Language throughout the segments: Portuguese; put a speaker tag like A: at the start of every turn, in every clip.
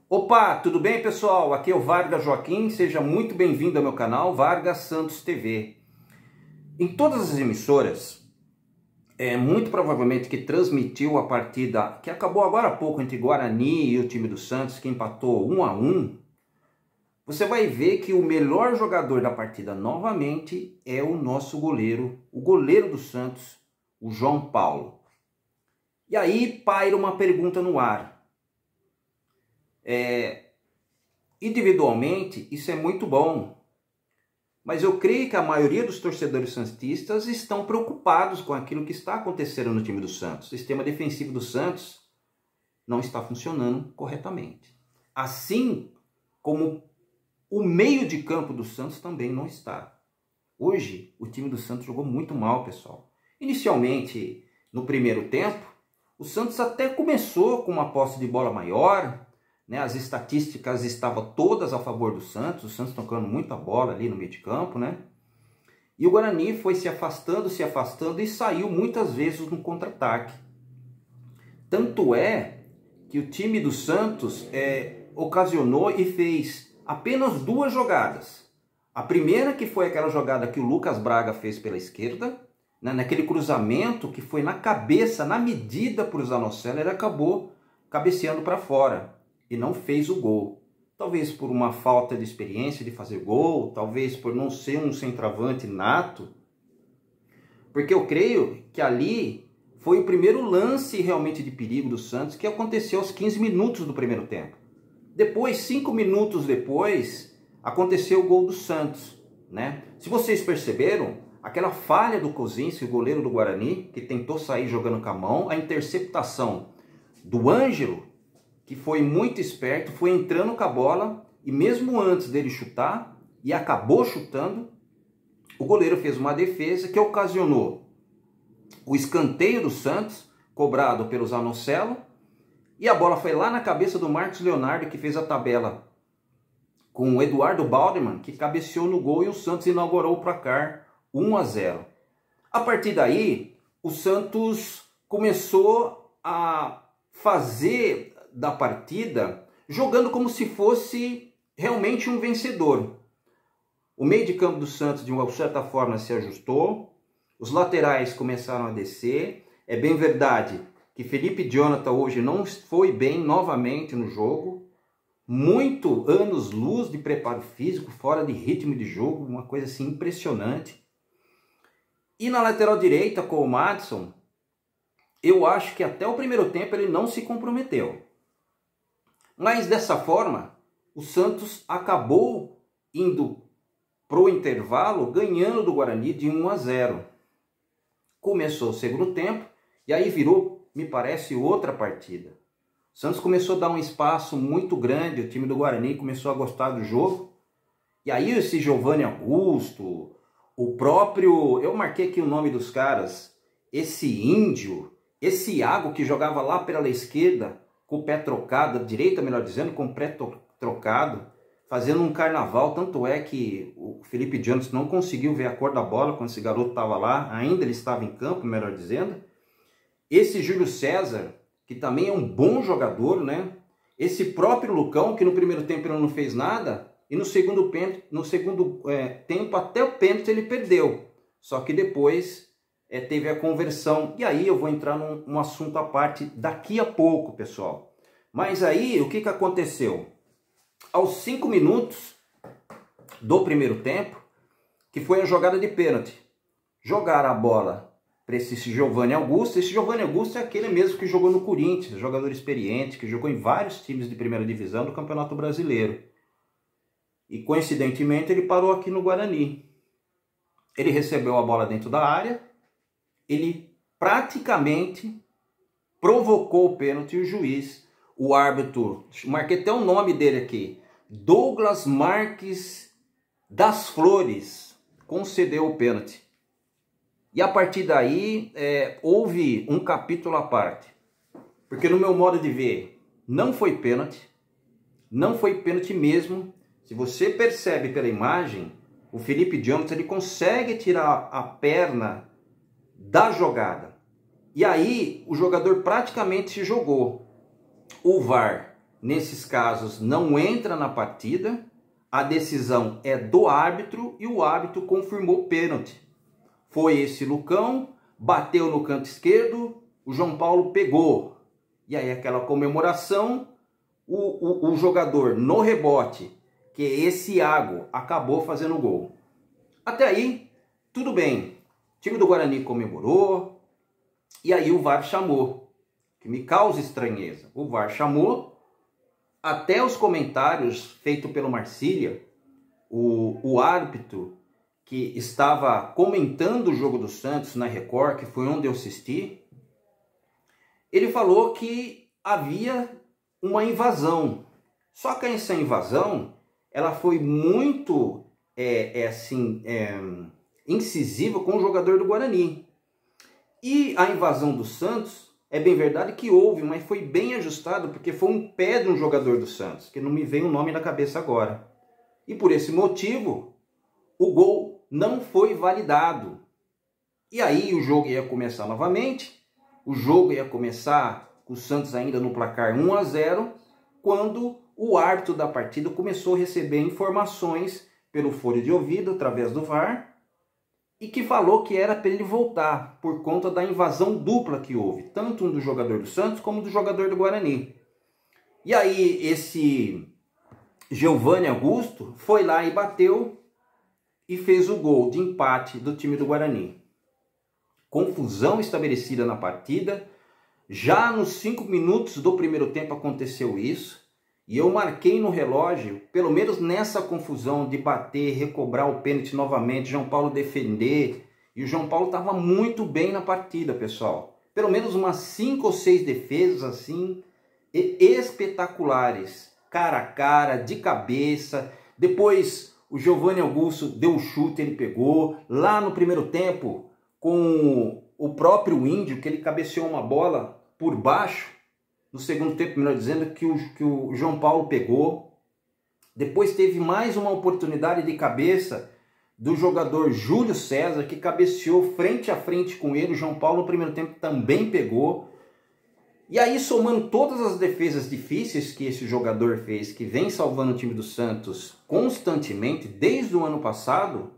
A: Opa, tudo bem, pessoal? Aqui é o Vargas Joaquim, seja muito bem-vindo ao meu canal Vargas Santos TV. Em todas as emissoras, muito provavelmente que transmitiu a partida que acabou agora há pouco entre Guarani e o time do Santos, que empatou 1-1, você vai ver que o melhor jogador da partida novamente é o nosso goleiro, o goleiro do Santos, o João Paulo. E aí paira uma pergunta no ar. Individualmente, isso é muito bom, mas eu creio que a maioria dos torcedores santistas estão preocupados com aquilo que está acontecendo no time do Santos. O sistema defensivo do Santos não está funcionando corretamente. Assim como o meio de campo do Santos também não está. Hoje, o time do Santos jogou muito mal, pessoal. Inicialmente, no primeiro tempo, o Santos até começou com uma posse de bola maior, né? As estatísticas estavam todas a favor do Santos, o Santos tocando muita bola ali no meio de campo, né? E o Guarani foi se afastando e saiu muitas vezes no contra-ataque. Tanto é que o time do Santos ocasionou e fez apenas duas jogadas. A primeira, que foi aquela jogada que o Lucas Braga fez pela esquerda, né? Naquele cruzamento que foi na cabeça, na medida para o Zanocelo, ele acabou cabeceando para fora e não fez o gol. Talvez por uma falta de experiência de fazer gol, talvez por não ser um centroavante nato, porque eu creio que ali foi o primeiro lance realmente de perigo do Santos, que aconteceu aos 15 minutos do primeiro tempo. Depois, 5 minutos depois, aconteceu o gol do Santos, né? Se vocês perceberam, aquela falha do Kozinski, o goleiro do Guarani, que tentou sair jogando com a mão, a interceptação do Ângelo, que foi muito esperto, foi entrando com a bola e mesmo antes dele chutar, e acabou chutando, o goleiro fez uma defesa que ocasionou o escanteio do Santos, cobrado pelo Zanocelo, e a bola foi lá na cabeça do Marcos Leonardo, que fez a tabela com o Eduardo Balderman, que cabeceou no gol e o Santos inaugurou o placar 1-0. A partir daí, o Santos começou a fazer da partida jogando como se fosse realmente um vencedor. O meio de campo do Santos, de uma certa forma, se ajustou, os laterais começaram a descer. É bem verdade que Felipe Jonathan hoje não foi bem novamente no jogo, muito anos-luz de preparo físico, fora de ritmo de jogo, uma coisa assim impressionante. E na lateral direita, com o Madison, eu acho que até o primeiro tempo ele não se comprometeu. Mas dessa forma, o Santos acabou indo para o intervalo ganhando do Guarani de 1-0. Começou o segundo tempo e aí virou, me parece, outra partida. O Santos começou a dar um espaço muito grande, o time do Guarani começou a gostar do jogo. E aí esse Giovanni Augusto, o próprio, eu marquei aqui o nome dos caras, esse índio, esse Iago que jogava lá pela esquerda, com o pé trocado, direita melhor dizendo, com o pé trocado, fazendo um carnaval. Tanto é que o Felipe Jonathan não conseguiu ver a cor da bola quando esse garoto estava lá, ainda ele estava em campo, melhor dizendo. Esse Júlio César, que também é um bom jogador, né? Esse próprio Lucão, que no primeiro tempo ele não fez nada, e no segundo tempo até o pênalti ele perdeu. Só que depois teve a conversão. E aí eu vou entrar num assunto à parte daqui a pouco, pessoal. Mas aí o que aconteceu? Aos 5 minutos do primeiro tempo, que foi a jogada de pênalti, jogaram a bola para esse Giovanni Augusto. Esse Giovanni Augusto é aquele mesmo que jogou no Corinthians, jogador experiente, que jogou em vários times de primeira divisão do Campeonato Brasileiro. E coincidentemente ele parou aqui no Guarani. Ele recebeu a bola dentro da área, ele praticamente provocou o pênalti e o juiz, o árbitro, marquei até o nome dele aqui, Douglas Marques das Flores, concedeu o pênalti. E a partir daí houve um capítulo à parte, porque no meu modo de ver não foi pênalti mesmo. Se você percebe pela imagem, o Felipe Jonathan ele consegue tirar a perna da jogada. E aí o jogador praticamente se jogou. O VAR nesses casos, não entra na partida, a decisão é do árbitro e o árbitro confirmou pênalti. Foi esse Lucão, bateu no canto esquerdo, o João Paulo pegou. E aí aquela comemoração, o jogador no rebote, que é esse Iago, acabou fazendo o gol. Até aí, tudo bem. O time do Guarani comemorou, e aí o VAR chamou, que me causa estranheza. O VAR chamou, até os comentários feitos pelo Marcília, o árbitro que estava comentando o jogo do Santos na Record, que foi onde eu assisti, ele falou que havia uma invasão. Só que essa invasão, ela foi muito incisiva com o jogador do Guarani. E a invasão do Santos, é bem verdade que houve, mas foi bem ajustado, porque foi um pé de um jogador do Santos, que não me vem o nome na cabeça agora. E por esse motivo, o gol não foi validado. E aí o jogo ia começar novamente, o jogo ia começar com o Santos ainda no placar 1-0, quando o árbitro da partida começou a receber informações pelo fone de ouvido, através do VAR, e que falou que era para ele voltar, por conta da invasão dupla que houve, tanto do jogador do Santos como do jogador do Guarani. E aí esse Giovanni Augusto foi lá e bateu e fez o gol de empate do time do Guarani. Confusão estabelecida na partida. Já nos 5 minutos do primeiro tempo aconteceu isso. E eu marquei no relógio, pelo menos nessa confusão de bater, recobrar o pênalti novamente, João Paulo defender. E o João Paulo estava muito bem na partida, pessoal. Pelo menos umas 5 ou 6 defesas assim, espetaculares. Cara a cara, de cabeça. Depois o Giovanni Augusto deu o chute, ele pegou. Lá no primeiro tempo, com o próprio Índio, que ele cabeceou uma bola por baixo. No segundo tempo, melhor dizendo, que o João Paulo pegou. Depois teve mais uma oportunidade de cabeça do jogador Júlio César, que cabeceou frente a frente com ele. O João Paulo no primeiro tempo também pegou. E aí, somando todas as defesas difíceis que esse jogador fez, que vem salvando o time do Santos constantemente, desde o ano passado,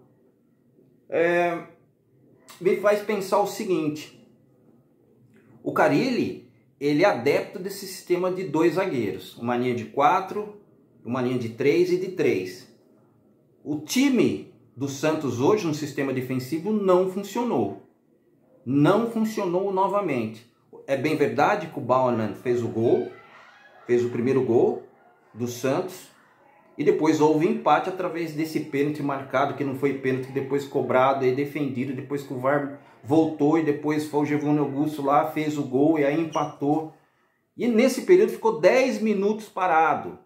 A: me faz pensar o seguinte: o Carille, ele é adepto desse sistema de 2 zagueiros, uma linha de 4, uma linha de 3 e de 3. O time do Santos hoje no sistema defensivo não funcionou. Não funcionou novamente. É bem verdade que o Baumann fez o gol, fez o primeiro gol do Santos, e depois houve empate através desse pênalti marcado, que não foi pênalti, depois cobrado e defendido, depois que o VAR voltou e depois foi o Giovanni Augusto lá, fez o gol e aí empatou. E nesse período ficou 10 minutos parado.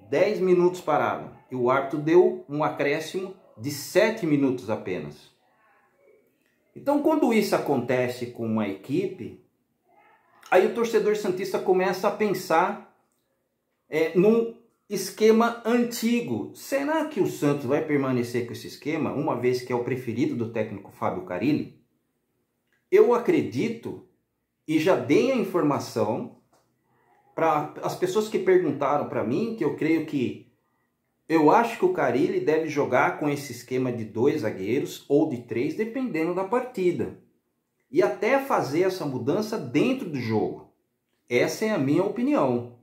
A: 10 minutos parado. E o árbitro deu um acréscimo de 7 minutos apenas. Então, quando isso acontece com uma equipe, aí o torcedor santista começa a pensar num esquema antigo. Será que o Santos vai permanecer com esse esquema, uma vez que é o preferido do técnico Fábio Carille? Eu acredito, e já dei a informação para as pessoas que perguntaram para mim, que eu acho que o Carille deve jogar com esse esquema de 2 zagueiros ou de 3, dependendo da partida. E até fazer essa mudança dentro do jogo. Essa é a minha opinião.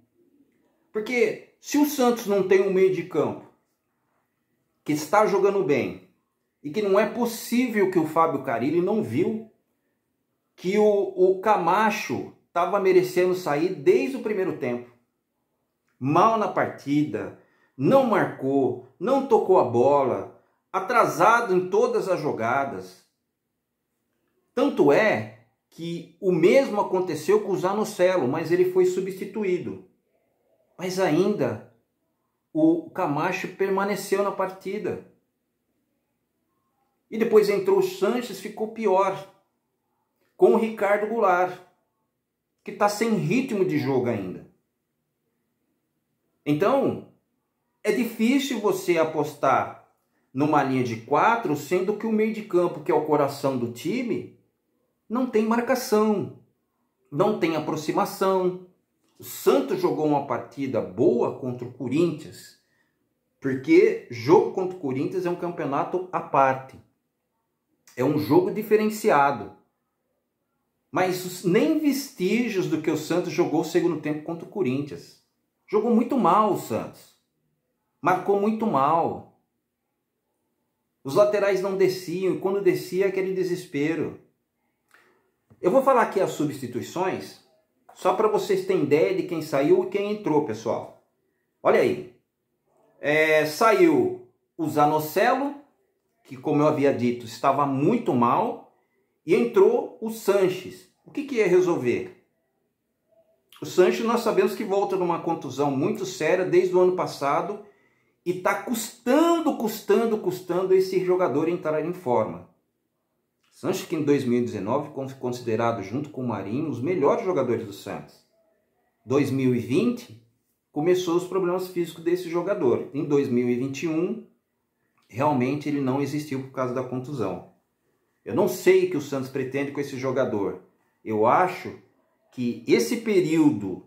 A: Porque se o Santos não tem um meio de campo que está jogando bem, e que não é possível que o Fábio Carille não viu que o Camacho estava merecendo sair desde o primeiro tempo. Mal na partida, não marcou, não tocou a bola, atrasado em todas as jogadas. Tanto é que o mesmo aconteceu com o Zanocelo, mas ele foi substituído. Mas ainda o Camacho permaneceu na partida. E depois entrou o Sanches, ficou pior. Com o Ricardo Goulart, que está sem ritmo de jogo ainda. Então, é difícil você apostar numa linha de 4, sendo que o meio de campo, que é o coração do time, não tem marcação, não tem aproximação. O Santos jogou uma partida boa contra o Corinthians, porque jogo contra o Corinthians é um campeonato à parte. É um jogo diferenciado. Mas nem vestígios do que o Santos jogou o segundo tempo contra o Corinthians. Jogou muito mal o Santos. Marcou muito mal. Os laterais não desciam, e quando descia aquele desespero. Eu vou falar aqui as substituições, só para vocês terem ideia de quem saiu e quem entrou, pessoal. Olha aí. Saiu o Zanocelo, que, como eu havia dito, estava muito mal, e entrou o Sanches. O que ia resolver? O Sanches, nós sabemos que volta de uma contusão muito séria desde o ano passado, e está custando esse jogador entrar em forma. Sanches, que em 2019 considerado junto com o Marinho os melhores jogadores do Santos. 2020 começou os problemas físicos desse jogador. Em 2021 realmente ele não existiu por causa da contusão. Eu não sei o que o Santos pretende com esse jogador. Eu acho que esse período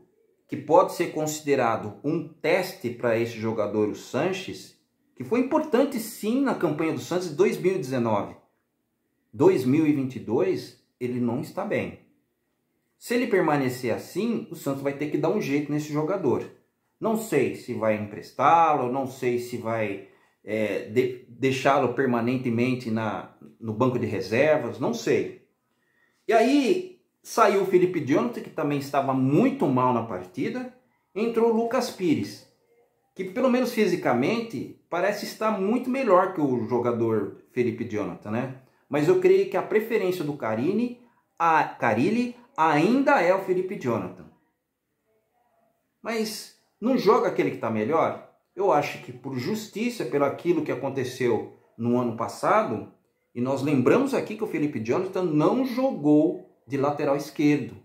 A: que pode ser considerado um teste para esse jogador, o Sanches, que foi importante sim na campanha do Santos em 2019. 2022, ele não está bem. Se ele permanecer assim, o Santos vai ter que dar um jeito nesse jogador. Não sei se vai emprestá-lo, não sei se vai deixá-lo permanentemente no banco de reservas, não sei. E aí saiu o Felipe Jonathan, que também estava muito mal na partida, entrou o Lucas Pires, que pelo menos fisicamente parece estar muito melhor que o jogador Felipe Jonathan, né? Mas eu creio que a preferência do Carille ainda é o Felipe Jonathan. Mas não joga aquele que está melhor? Eu acho que por justiça, pelo aquilo que aconteceu no ano passado, e nós lembramos aqui que o Felipe Jonathan não jogou de lateral esquerdo.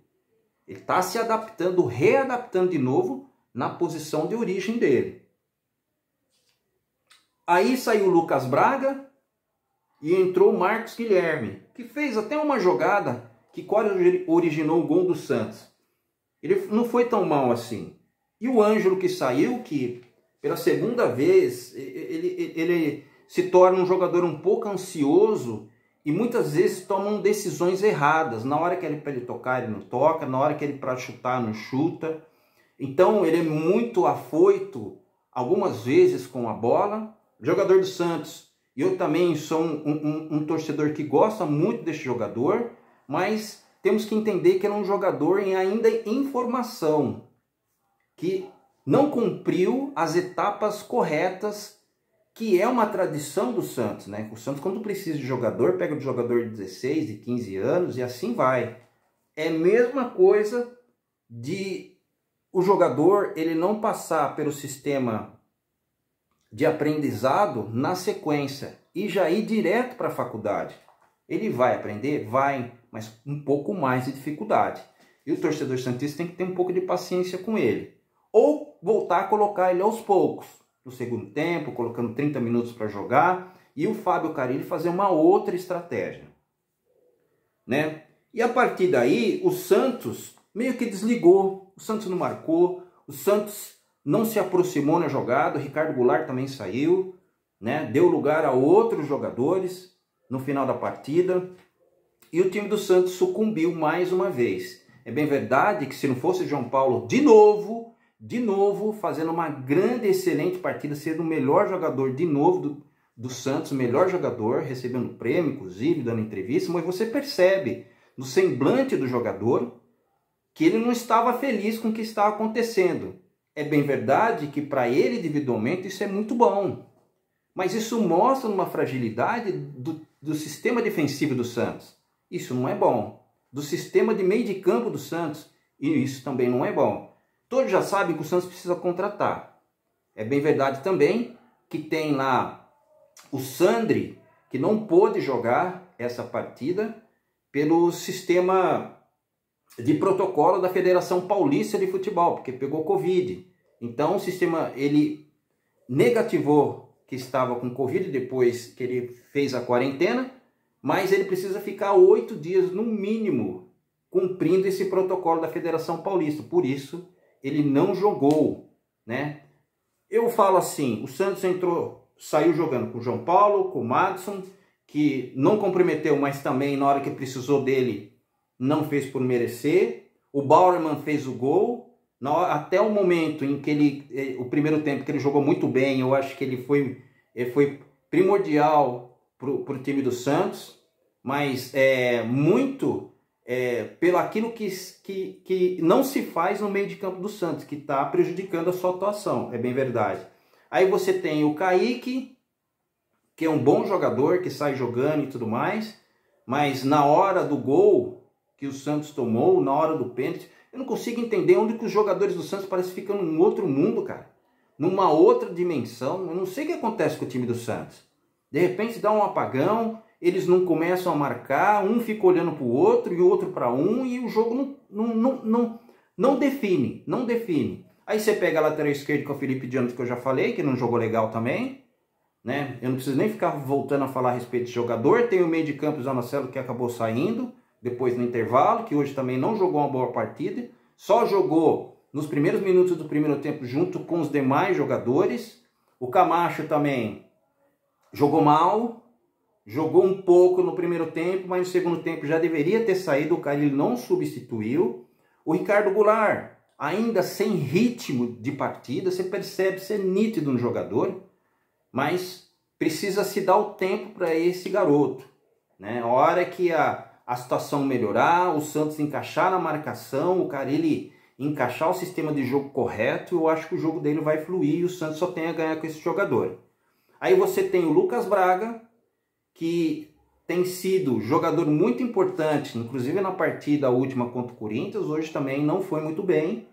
A: Ele está se adaptando, readaptando de novo na posição de origem dele. Aí saiu o Lucas Braga e entrou o Marcos Guilherme, que fez até uma jogada que quase originou o gol do Santos. Ele não foi tão mal assim. E o Ângelo, que saiu, que pela segunda vez ele se torna um jogador um pouco ansioso e muitas vezes tomam decisões erradas. Na hora que ele para ele tocar, ele não toca. Na hora que ele para chutar, não chuta. Então ele é muito afoito algumas vezes com a bola. Jogador do Santos. Eu também sou um torcedor que gosta muito desse jogador, mas temos que entender que ele é um jogador ainda em formação, que não cumpriu as etapas corretas, que é uma tradição do Santos, né? O Santos, quando precisa de jogador, pega o jogador de 16, de 15 anos e assim vai. É a mesma coisa de o jogador ele não passar pelo sistema de aprendizado na sequência e já ir direto para a faculdade. Ele vai aprender? Vai, mas um pouco mais de dificuldade. E o torcedor santista tem que ter um pouco de paciência com ele. Ou voltar a colocar ele aos poucos, no segundo tempo, colocando 30 minutos para jogar, e o Fábio Carille fazer uma outra estratégia, né? E a partir daí, o Santos meio que desligou, o Santos não marcou, o Santos não se aproximou na jogada, o Ricardo Goulart também saiu, né? Deu lugar a outros jogadores no final da partida, e o time do Santos sucumbiu mais uma vez. É bem verdade que se não fosse João Paulo de novo, fazendo uma grande, excelente partida, sendo o melhor jogador de novo do Santos, o melhor jogador, recebendo prêmio, inclusive, dando entrevista, mas você percebe no semblante do jogador que ele não estava feliz com o que estava acontecendo. É bem verdade que para ele, individualmente, isso é muito bom, mas isso mostra uma fragilidade do sistema defensivo do Santos. Isso não é bom. Do sistema de meio de campo do Santos, e isso também não é bom. Todos já sabem que o Santos precisa contratar. É bem verdade também que tem lá o Sandri, que não pôde jogar essa partida pelo sistema de protocolo da Federação Paulista de Futebol, porque pegou Covid. Então o sistema, ele negativou que estava com Covid depois que ele fez a quarentena, mas ele precisa ficar 8 dias no mínimo cumprindo esse protocolo da Federação Paulista. Por isso ele não jogou, né? Eu falo assim, o Santos saiu jogando com o João Paulo, com o Madison, que não comprometeu, mas também na hora que precisou dele, não fez por merecer. O Bauerman fez o gol, até o momento em que o primeiro tempo que ele jogou muito bem, eu acho que ele foi primordial para o time do Santos, mas muito pelo aquilo que não se faz no meio de campo do Santos, que está prejudicando a sua atuação, é bem verdade. Aí você tem o Kaique, que é um bom jogador, que sai jogando e tudo mais, mas na hora do gol que o Santos tomou, na hora do pênalti, eu não consigo entender onde que os jogadores do Santos parecem que ficam num outro mundo, cara. Numa outra dimensão. Eu não sei o que acontece com o time do Santos. De repente dá um apagão, eles não começam a marcar, um fica olhando para o outro e o outro para um, e o jogo não define, não define. Aí você pega a lateral esquerda com o Felipe Jonathan, que eu já falei, que não jogou legal também, né? Eu não preciso nem ficar voltando a falar a respeito de jogador. Tem o meio de campo, o Zanocelo, que acabou saindo depois no intervalo, que hoje também não jogou uma boa partida, só jogou nos primeiros minutos do primeiro tempo junto com os demais jogadores. O Camacho também jogou mal, jogou um pouco no primeiro tempo, mas no segundo tempo já deveria ter saído, o Carille não substituiu. O Ricardo Goulart, ainda sem ritmo de partida, você percebe ser nítido no jogador, mas precisa se dar o tempo para esse garoto, né? A hora que a situação melhorar, o Santos encaixar na marcação, o Carille encaixar o sistema de jogo correto, eu acho que o jogo dele vai fluir e o Santos só tem a ganhar com esse jogador. Aí você tem o Lucas Braga, que tem sido jogador muito importante, inclusive na partida última contra o Corinthians, hoje também não foi muito bem.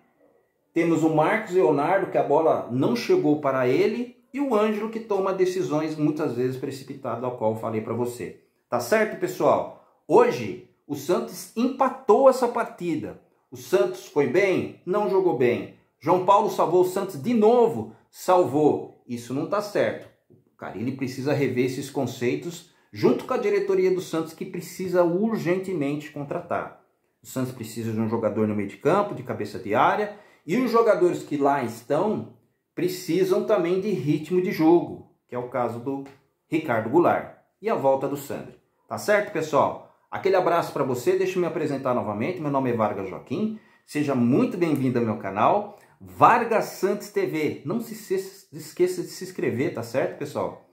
A: Temos o Marcos Leonardo, que a bola não chegou para ele, e o Ângelo, que toma decisões muitas vezes precipitadas, ao qual eu falei para você. Tá certo, pessoal? Hoje, o Santos empatou essa partida. O Santos foi bem? Não jogou bem. João Paulo salvou o Santos de novo? Salvou. Isso não tá certo. O Carille precisa rever esses conceitos junto com a diretoria do Santos, que precisa urgentemente contratar. O Santos precisa de um jogador no meio de campo, de cabeça de área, e os jogadores que lá estão precisam também de ritmo de jogo, que é o caso do Ricardo Goulart e a volta do Sandro. Tá certo, pessoal? Aquele abraço para você, deixa eu me apresentar novamente, meu nome é Vargas Joaquim, seja muito bem-vindo ao meu canal, Vargas Santos TV. Não se esqueça de se inscrever, tá certo, pessoal?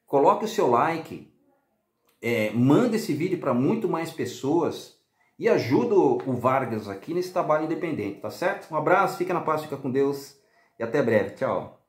A: Coloque o seu like, manda esse vídeo para muito mais pessoas e ajuda o Vargas aqui nesse trabalho independente, tá certo? Um abraço, fica na paz, fica com Deus e até breve. Tchau.